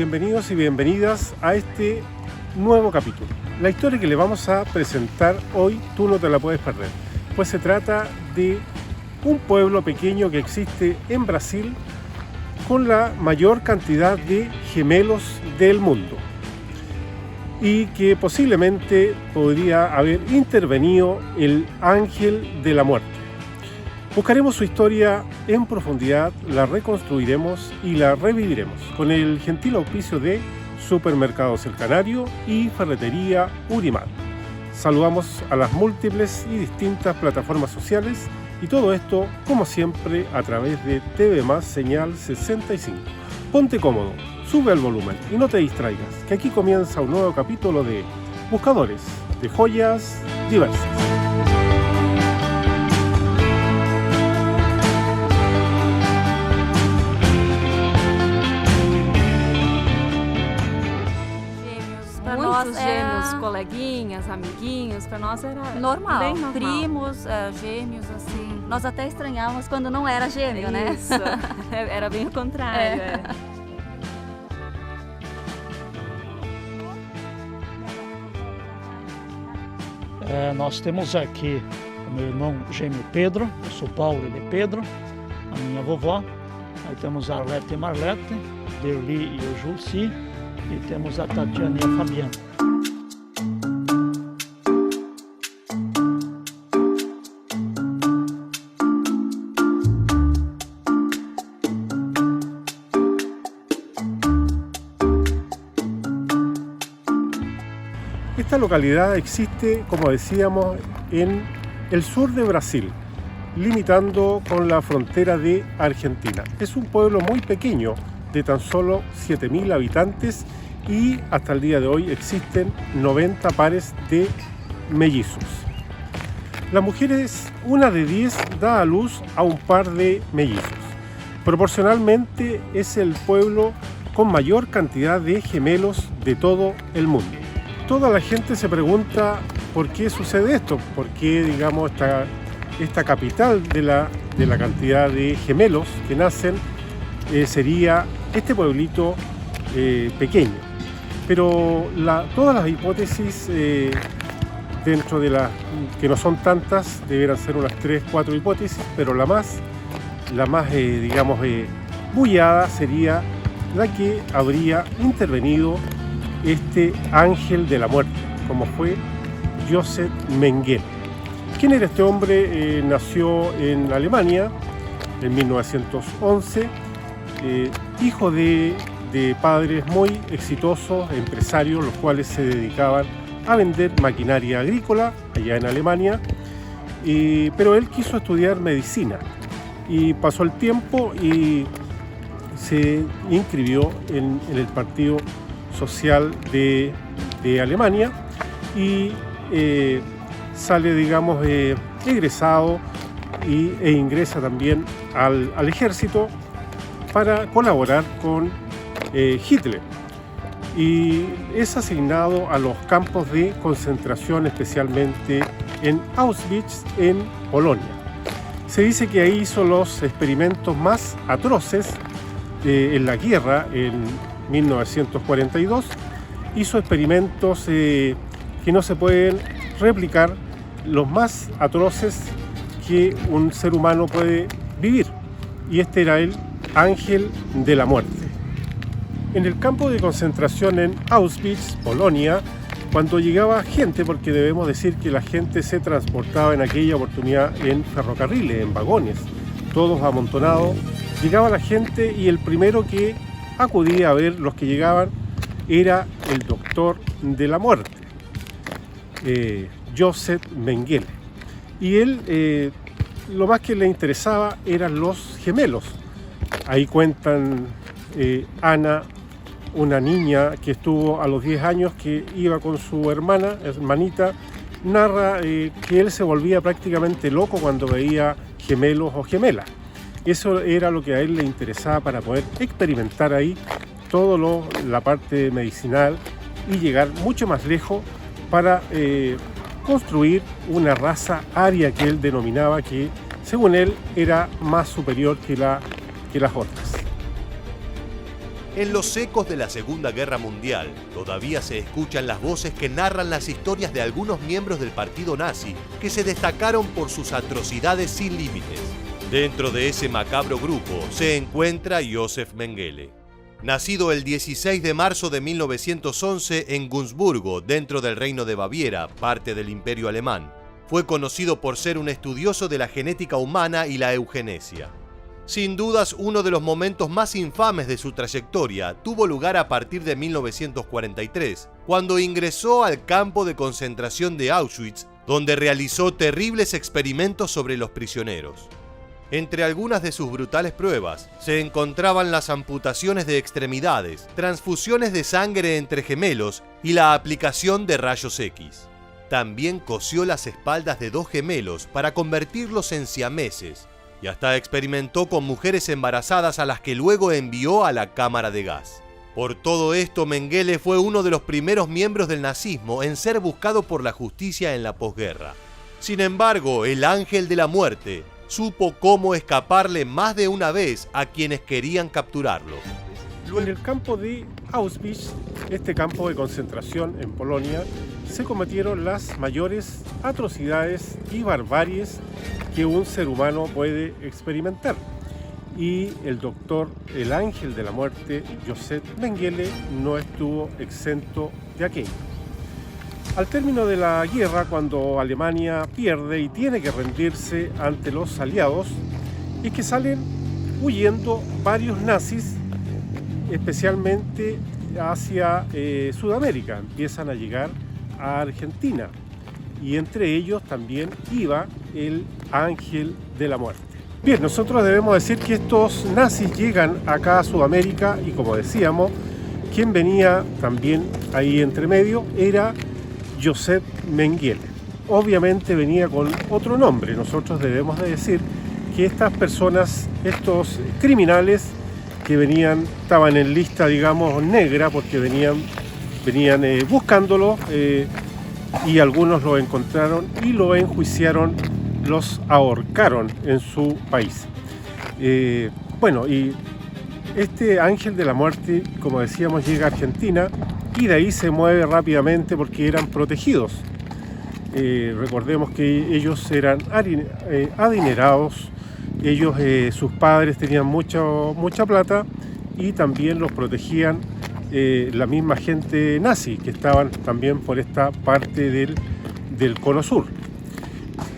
bienvenidos y bienvenidas a este nuevo capítulo. La historia que le vamos a presentar hoy tú no te la puedes perder, pues se trata de un pueblo pequeño que existe en Brasil con la mayor cantidad de gemelos del mundo y que posiblemente podría haber intervenido el ángel de la muerte. Buscaremos su historia en profundidad, la reconstruiremos y la reviviremos con el gentil auspicio de Supermercados El Canario y Ferretería Urimat. Saludamos a las múltiples y distintas plataformas sociales y todo esto, como siempre, a través de TV Más Señal 65. Ponte cómodo, sube el volumen y no te distraigas, que aquí comienza un nuevo capítulo de Buscadores de Joyas Diversas. Muitos gêmeos, coleguinhas, amiguinhos, para nós era normal. Bem normal. Primos, gêmeos, assim. Nós até estranhávamos quando não era gêmeo, né? Isso, era bem o contrário. Nós temos aqui o meu irmão gêmeo Pedro, eu sou Paulo, ele é Pedro, a minha vovó. Aí temos a Arlete e Marlete, Derli e o Julci, e temos a Tatiana e a Fabiana. Esta localidad existe, como decíamos, en el sur de Brasil, limitando con la frontera de Argentina. Es un pueblo muy pequeño, de tan solo 7.000 habitantes, y hasta el día de hoy existen 90 pares de mellizos. Las mujeres, una de 10, da a luz a un par de mellizos. Proporcionalmente es el pueblo con mayor cantidad de gemelos de todo el mundo. Toda la gente se pregunta por qué sucede esto, por qué, digamos, esta capital de la cantidad de gemelos que nacen sería este pueblito pequeño. Pero todas las hipótesis, dentro de las que no son tantas, deberán ser unas 3-4 hipótesis, pero la más digamos, bullada sería la que habría intervenido este ángel de la muerte, como fue Joseph Mengele. ¿Quién era este hombre? Nació en Alemania en 1911, hijo de padres muy exitosos, empresarios, los cuales se dedicaban a vender maquinaria agrícola allá en Alemania, pero él quiso estudiar medicina y pasó el tiempo y se inscribió en el Partido Social de Alemania y sale, digamos, egresado e ingresa también al ejército para colaborar con Hitler, y es asignado a los campos de concentración, especialmente en Auschwitz, en Polonia. Se dice que ahí hizo los experimentos más atroces en la guerra. En 1942 hizo experimentos que no se pueden replicar, los más atroces que un ser humano puede vivir, y este era el ángel de la muerte. En el campo de concentración en Auschwitz, Polonia, cuando llegaba gente, porque debemos decir que la gente se transportaba en aquella oportunidad en ferrocarriles, en vagones, todos amontonados, llegaba la gente y el primero que acudía a ver los que llegaban era el doctor de la muerte, Joseph Mengele. Y él, lo más que le interesaba eran los gemelos. Ahí cuentan Ana, una niña que estuvo a los 10 años, que iba con su hermanita, narra que él se volvía prácticamente loco cuando veía gemelos o gemelas. Eso era lo que a él le interesaba para poder experimentar ahí todo la parte medicinal y llegar mucho más lejos para construir una raza aria que él denominaba, que según él era más superior que las otras. En los ecos de la Segunda Guerra Mundial, todavía se escuchan las voces que narran las historias de algunos miembros del partido nazi que se destacaron por sus atrocidades sin límites. Dentro de ese macabro grupo se encuentra Josef Mengele. Nacido el 16 de marzo de 1911 en Günzburgo, dentro del Reino de Baviera, parte del Imperio Alemán, fue conocido por ser un estudioso de la genética humana y la eugenesia. Sin dudas, uno de los momentos más infames de su trayectoria tuvo lugar a partir de 1943, cuando ingresó al campo de concentración de Auschwitz, donde realizó terribles experimentos sobre los prisioneros. Entre algunas de sus brutales pruebas se encontraban las amputaciones de extremidades, transfusiones de sangre entre gemelos y la aplicación de rayos X. También cosió las espaldas de 2 gemelos para convertirlos en siameses, y hasta experimentó con mujeres embarazadas a las que luego envió a la cámara de gas. Por todo esto, Mengele fue uno de los primeros miembros del nazismo en ser buscado por la justicia en la posguerra. Sin embargo, el ángel de la muerte supo cómo escaparle más de una vez a quienes querían capturarlo. En el campo de Auschwitz, este campo de concentración en Polonia, se cometieron las mayores atrocidades y barbaries que un ser humano puede experimentar. Y el doctor, el ángel de la muerte, Josef Mengele, no estuvo exento de aquello. Al término de la guerra, cuando Alemania pierde y tiene que rendirse ante los aliados, es que salen huyendo varios nazis, especialmente hacia Sudamérica. Empiezan a llegar a Argentina y entre ellos también iba el ángel de la muerte. Bien, nosotros debemos decir que estos nazis llegan acá a Sudamérica y, como decíamos, quien venía también ahí entre medio era Josef Mengele. Obviamente venía con otro nombre. Nosotros debemos de decir que estas personas, estos criminales que venían, estaban en lista, digamos, negra, porque venían buscándolo y algunos lo encontraron y lo enjuiciaron, los ahorcaron en su país. Bueno, y este ángel de la muerte, como decíamos, llega a Argentina y de ahí se mueve rápidamente porque eran protegidos. Recordemos que ellos eran adinerados, ellos, sus padres tenían mucha plata y también los protegían la misma gente nazi que estaban también por esta parte del Cono Sur.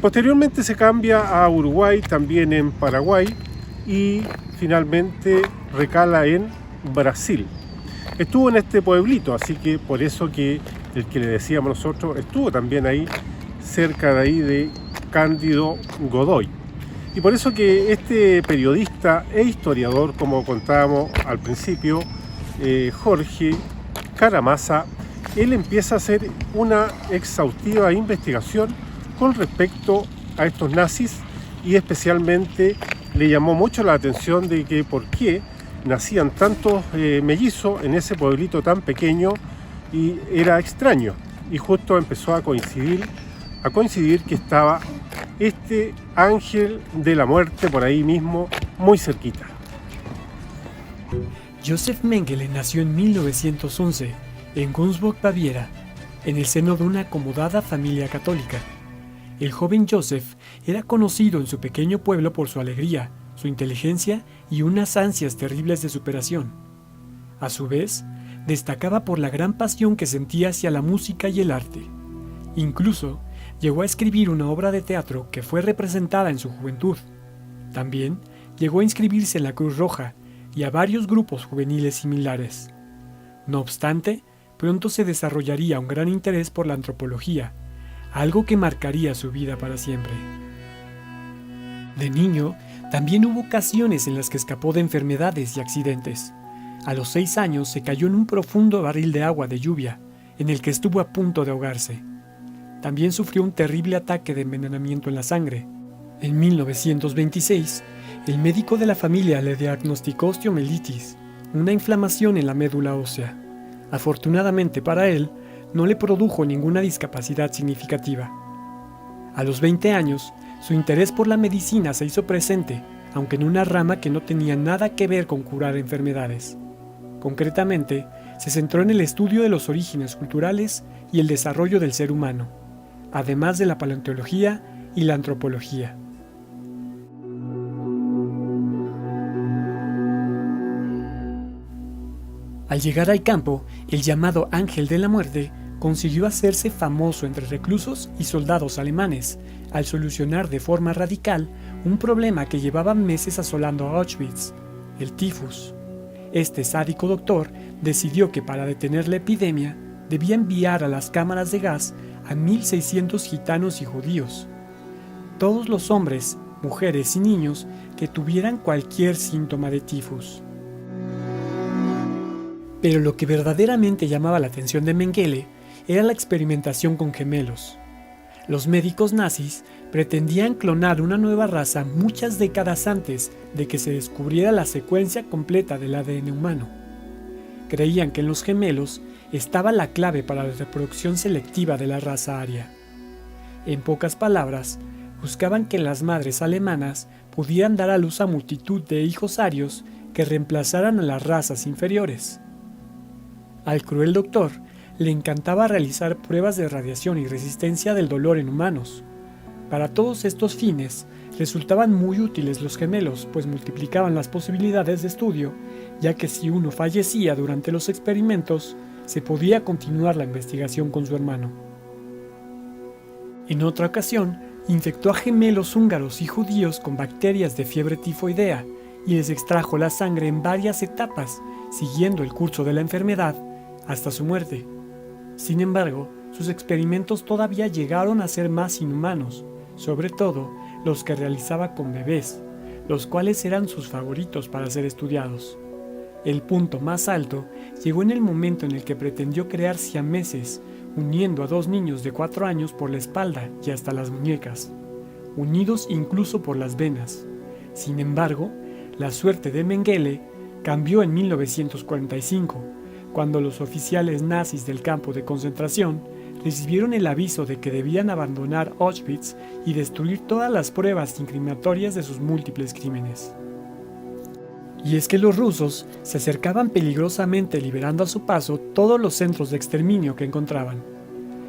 Posteriormente se cambia a Uruguay, también en Paraguay y finalmente recala en Brasil. Estuvo en este pueblito, así que por eso que el que le decíamos nosotros estuvo también ahí, cerca de ahí de Cándido Godoy. Y por eso que este periodista e historiador, como contábamos al principio, Jorge Caramasa, él empieza a hacer una exhaustiva investigación con respecto a estos nazis y especialmente le llamó mucho la atención de que por qué nacían tantos mellizos en ese pueblito tan pequeño y era extraño. Y justo empezó a coincidir que estaba este ángel de la muerte por ahí mismo, muy cerquita. Josef Mengele nació en 1911 en Günzburg, Baviera, en el seno de una acomodada familia católica. El joven Josef era conocido en su pequeño pueblo por su alegría, su inteligencia y unas ansias terribles de superación. A su vez, destacaba por la gran pasión que sentía hacia la música y el arte. Incluso llegó a escribir una obra de teatro que fue representada en su juventud. También llegó a inscribirse en la Cruz Roja y a varios grupos juveniles similares. No obstante, pronto se desarrollaría un gran interés por la antropología, algo que marcaría su vida para siempre. De niño, también hubo ocasiones en las que escapó de enfermedades y accidentes. A los 6 años se cayó en un profundo barril de agua de lluvia, en el que estuvo a punto de ahogarse. También sufrió un terrible ataque de envenenamiento en la sangre. En 1926, el médico de la familia le diagnosticó osteomielitis, una inflamación en la médula ósea. Afortunadamente para él, no le produjo ninguna discapacidad significativa. A los 20 años, su interés por la medicina se hizo presente, aunque en una rama que no tenía nada que ver con curar enfermedades. Concretamente, se centró en el estudio de los orígenes culturales y el desarrollo del ser humano, además de la paleontología y la antropología. Al llegar al campo, el llamado Ángel de la Muerte consiguió hacerse famoso entre reclusos y soldados alemanes, al solucionar de forma radical un problema que llevaba meses asolando a Auschwitz, el tifus. Este sádico doctor decidió que para detener la epidemia debía enviar a las cámaras de gas a 1.600 gitanos y judíos, todos los hombres, mujeres y niños que tuvieran cualquier síntoma de tifus. Pero lo que verdaderamente llamaba la atención de Mengele era la experimentación con gemelos. Los médicos nazis pretendían clonar una nueva raza muchas décadas antes de que se descubriera la secuencia completa del ADN humano. Creían que en los gemelos estaba la clave para la reproducción selectiva de la raza aria. En pocas palabras, buscaban que las madres alemanas pudieran dar a luz a multitud de hijos arios que reemplazaran a las razas inferiores. Al cruel doctor le encantaba realizar pruebas de radiación y resistencia del dolor en humanos. Para todos estos fines, resultaban muy útiles los gemelos, pues multiplicaban las posibilidades de estudio, ya que si uno fallecía durante los experimentos, se podía continuar la investigación con su hermano. En otra ocasión, infectó a gemelos húngaros y judíos con bacterias de fiebre tifoidea y les extrajo la sangre en varias etapas, siguiendo el curso de la enfermedad hasta su muerte. Sin embargo, sus experimentos todavía llegaron a ser más inhumanos, sobre todo los que realizaba con bebés, los cuales eran sus favoritos para ser estudiados. El punto más alto llegó en el momento en el que pretendió crear siameses, uniendo a 2 niños de 4 años por la espalda y hasta las muñecas, unidos incluso por las venas. Sin embargo, la suerte de Mengele cambió en 1945, cuando los oficiales nazis del campo de concentración recibieron el aviso de que debían abandonar Auschwitz y destruir todas las pruebas incriminatorias de sus múltiples crímenes. Y es que los rusos se acercaban peligrosamente liberando a su paso todos los centros de exterminio que encontraban.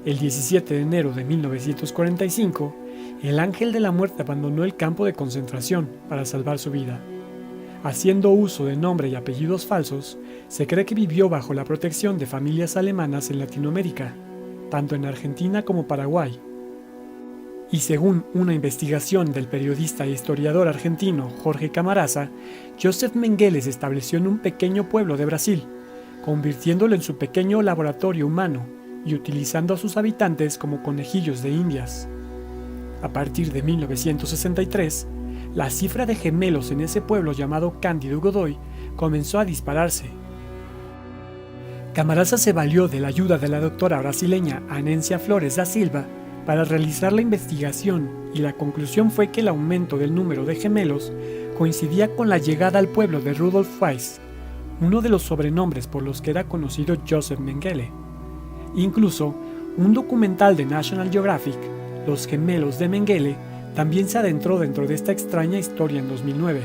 El 17 de enero de 1945, el Ángel de la Muerte abandonó el campo de concentración para salvar su vida. Haciendo uso de nombre y apellidos falsos, se cree que vivió bajo la protección de familias alemanas en Latinoamérica, tanto en Argentina como Paraguay. Y según una investigación del periodista e historiador argentino Jorge Camarasa, Joseph Mengele se estableció en un pequeño pueblo de Brasil, convirtiéndolo en su pequeño laboratorio humano y utilizando a sus habitantes como conejillos de indias. A partir de 1963, la cifra de gemelos en ese pueblo llamado Cândido Godoy comenzó a dispararse. Camarasa se valió de la ayuda de la doctora brasileña Anencia Flores da Silva para realizar la investigación, y la conclusión fue que el aumento del número de gemelos coincidía con la llegada al pueblo de Rudolf Weiss, uno de los sobrenombres por los que era conocido Joseph Mengele. Incluso, un documental de National Geographic, Los gemelos de Mengele, también se adentró dentro de esta extraña historia en 2009.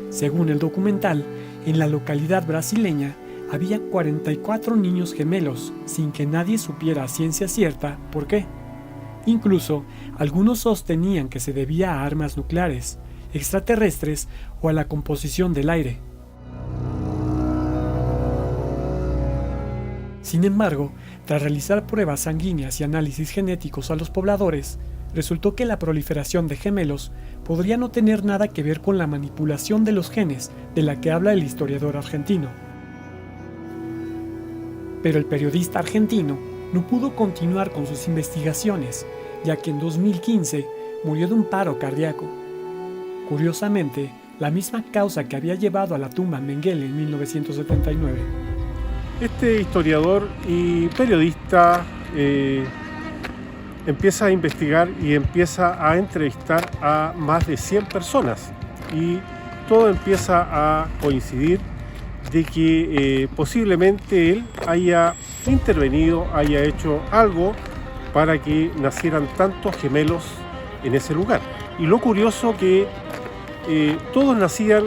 Según el documental, en la localidad brasileña había 44 niños gemelos, sin que nadie supiera a ciencia cierta por qué. Incluso, algunos sostenían que se debía a armas nucleares, extraterrestres o a la composición del aire. Sin embargo, tras realizar pruebas sanguíneas y análisis genéticos a los pobladores, resultó que la proliferación de gemelos podría no tener nada que ver con la manipulación de los genes de la que habla el historiador argentino. Pero el periodista argentino no pudo continuar con sus investigaciones, ya que en 2015 murió de un paro cardíaco. Curiosamente, la misma causa que había llevado a la tumba a Mengele en 1979. Este historiador y periodista empieza a investigar y empieza a entrevistar a más de 100 personas, y todo empieza a coincidir de que posiblemente él haya intervenido, haya hecho algo para que nacieran tantos gemelos en ese lugar. Y lo curioso que todos nacían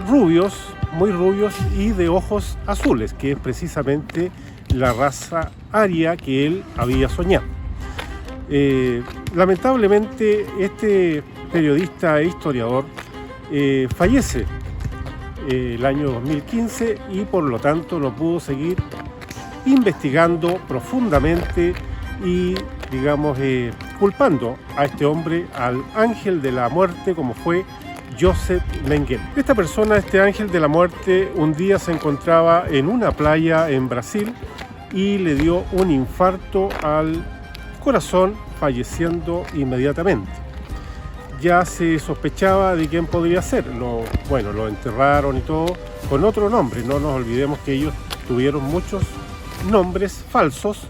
rubios, muy rubios y de ojos azules, que es precisamente la raza aria que él había soñado. Lamentablemente este periodista e historiador fallece el año 2015 y por lo tanto no pudo seguir investigando profundamente y, digamos, culpando a este hombre, al ángel de la muerte, como fue Joseph Mengele. Esta persona, este ángel de la muerte, un día se encontraba en una playa en Brasil y le dio un infarto al corazón, falleciendo inmediatamente. Ya se sospechaba de quién podría ser. Lo enterraron y todo con otro nombre. No nos olvidemos que ellos tuvieron muchos nombres falsos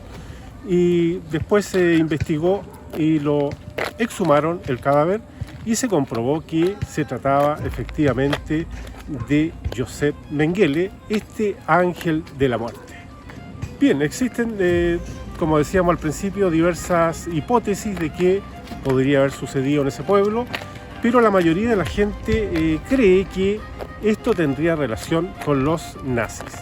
y después se investigó y lo exhumaron el cadáver y se comprobó que se trataba efectivamente de Joseph Mengele, este ángel de la muerte. Bien, existen, como decíamos al principio, diversas hipótesis de qué podría haber sucedido en ese pueblo, pero la mayoría de la gente cree que esto tendría relación con los nazis.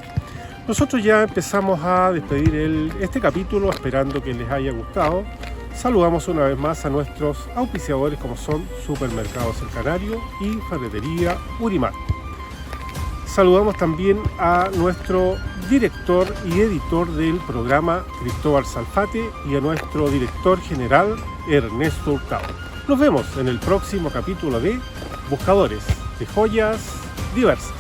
Nosotros ya empezamos a despedir este capítulo, esperando que les haya gustado. Saludamos una vez más a nuestros auspiciadores, como son Supermercados El Canario y Ferretería Urimat. Saludamos también a nuestro director y editor del programa, Cristóbal Salfate, y a nuestro director general, Ernesto Hurtado. Nos vemos en el próximo capítulo de Buscadores de Joyas Diversas.